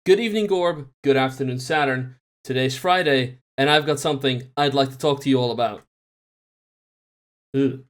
Good evening, Gorb. Good afternoon, Saturn. Today's Friday, and I've got something I'd like to talk to you all about. Ugh.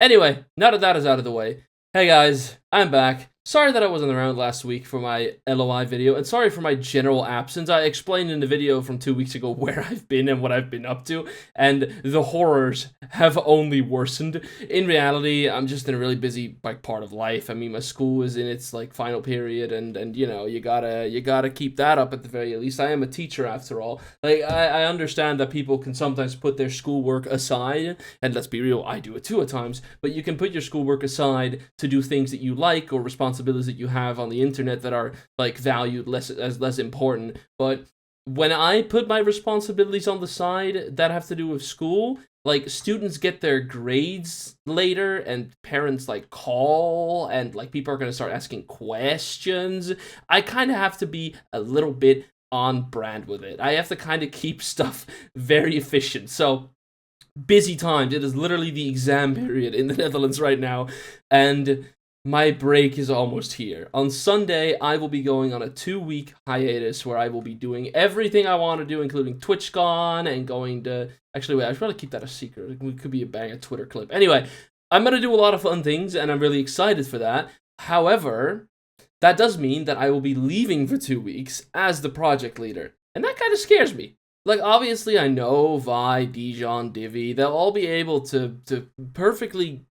Anyway, now that that is out of the way, hey guys, I'm back. Sorry that I wasn't around last week for my LOI video, and sorry for my general absence. I explained in the video from 2 weeks ago where I've been and what I've been up to, and the horrors have only worsened. In reality, I'm just in a really busy part of life. I mean, my school is in its final period, and you know, you gotta keep that up at the very least. I am a teacher after all. I understand that people can sometimes put their schoolwork aside, and let's be real, I do it too at times. But you can put your schoolwork aside to do things that you like or responsibilities that you have on the internet that are valued as less important. But when I put my responsibilities on the side that have to do with school, students get their grades later and parents call and people are going to start asking questions. I kind of have to be a little bit on brand with it. I have to kind of keep stuff very efficient. So busy times. It is literally the exam period in the Netherlands right now, and my break is almost here. On Sunday, I will be going on a 2-week hiatus where I will be doing everything I want to do, including TwitchCon and going to... Actually, wait, I should probably keep that a secret. It could be a bang, a Twitter clip. Anyway, I'm going to do a lot of fun things, and I'm really excited for that. However, that does mean that I will be leaving for 2 weeks as the project leader, and that kind of scares me. Obviously, I know Vi, Dijon, Divi, they'll all be able to perfectly,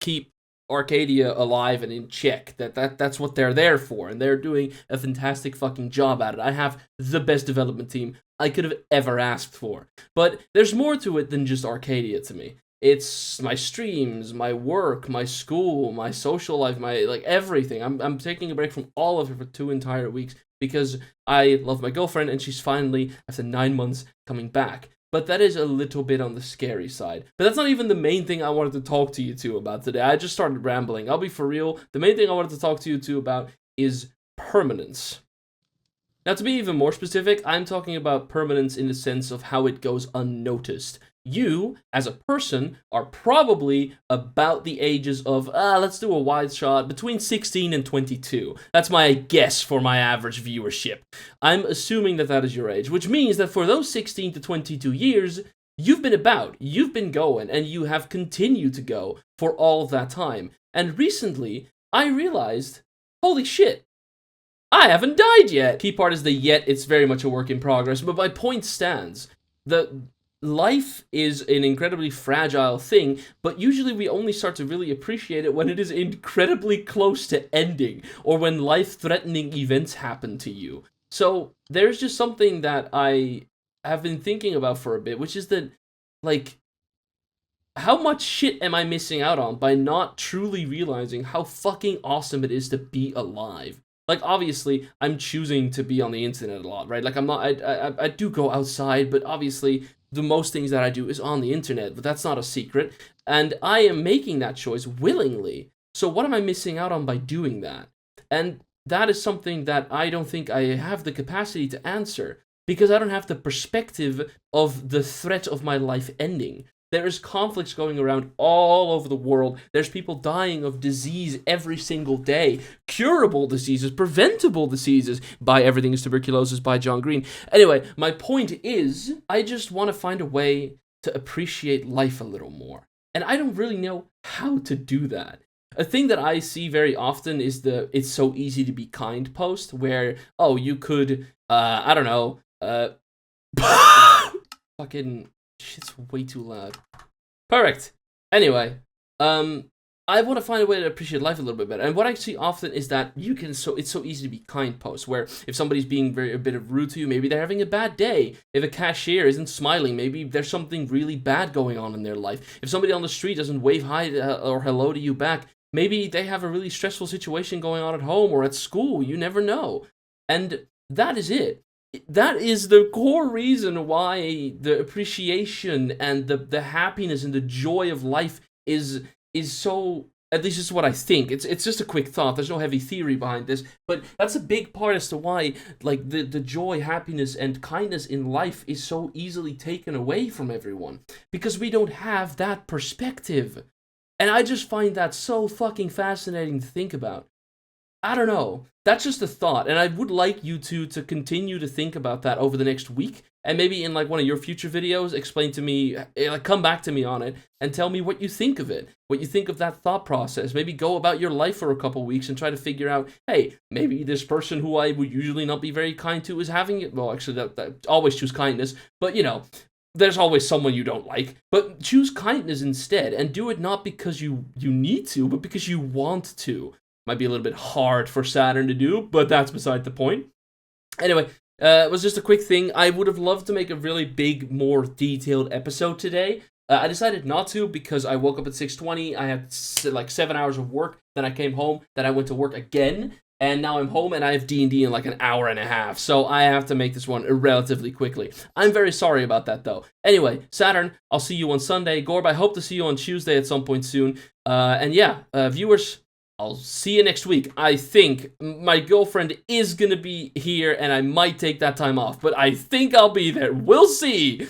keep Arcadia alive and in check. That's what they're there for, and they're doing a fantastic fucking job at it. I have the best development team I could have ever asked for. But there's more to it than just Arcadia to me. It's my streams, my work, my school, my social life, my everything. I'm taking a break from all of it for 2 entire weeks because I love my girlfriend and she's finally, after 9 months, coming back. But that is a little bit on the scary side. But that's not even the main thing I wanted to talk to you two about today. I just started rambling. I'll be for real. The main thing I wanted to talk to you two about is permanence. Now, to be even more specific, I'm talking about permanence in the sense of how it goes unnoticed. You, as a person, are probably about the ages of, let's do a wide shot, between 16 and 22. That's my guess for my average viewership. I'm assuming that that is your age, which means that for those 16 to 22 years, you've been about, you've been going, and you have continued to go for all of that time. And recently, I realized, holy shit, I haven't died yet. Key part is the yet, it's very much a work in progress, but my point stands. Life is an incredibly fragile thing, but usually we only start to really appreciate it when it is incredibly close to ending, or when life-threatening events happen to you. So, there's just something that I have been thinking about for a bit, which is that, how much shit am I missing out on by not truly realizing how fucking awesome it is to be alive? Obviously, I'm choosing to be on the internet a lot, right? I'm not, I do go outside, but obviously, the most things that I do is on the internet, but that's not a secret, and I am making that choice willingly. So what am I missing out on by doing that? And that is something that I don't think I have the capacity to answer, because I don't have the perspective of the threat of my life ending. There's conflicts going around all over the world. There's people dying of disease every single day. Curable diseases, preventable diseases. By Everything is Tuberculosis by John Green. Anyway, my point is, I just want to find a way to appreciate life a little more. And I don't really know how to do that. A thing that I see very often is the "it's so easy to be kind" post, where, oh, you could, I don't know, fucking... Shit's way too loud. Perfect. Anyway, I want to find a way to appreciate life a little bit better. And what I see often is that it's so easy to be kind posts, where if somebody's being a bit rude to you, maybe they're having a bad day. If a cashier isn't smiling, maybe there's something really bad going on in their life. If somebody on the street doesn't wave hi or hello to you back, maybe they have a really stressful situation going on at home or at school. You never know. And that is it. That is the core reason why the appreciation and the happiness and the joy of life is so, at least this is what I think. It's just a quick thought. There's no heavy theory behind this, but that's a big part as to why the joy, happiness, and kindness in life is so easily taken away from everyone, because we don't have that perspective. And I just find that so fucking fascinating to think about. I don't know. That's just a thought, and I would like you to continue to think about that over the next week, and maybe in like one of your future videos, explain to me, like come back to me on it, and tell me what you think of it, what you think of that thought process. Maybe go about your life for a couple weeks and try to figure out, hey, maybe this person who I would usually not be very kind to is having it. Well, actually, that always choose kindness, but you know, there's always someone you don't like, but choose kindness instead, and do it not because you need to, but because you want to. Might be a little bit hard for Saturn to do, but that's beside the point. Anyway, it was just a quick thing. I would have loved to make a really big, more detailed episode today. I decided not to because I woke up at 6:20, I had like 7 hours of work, then I came home, then I went to work again, and now I'm home and I have D&D in like an hour and a half, so I have to make this one relatively quickly. I'm very sorry about that though. Anyway, Saturn, I'll see you on Sunday. Gorb, I hope to see you on Tuesday at some point soon. And yeah, viewers, I'll see you next week. I think my girlfriend is gonna be here and I might take that time off, but I think I'll be there. We'll see.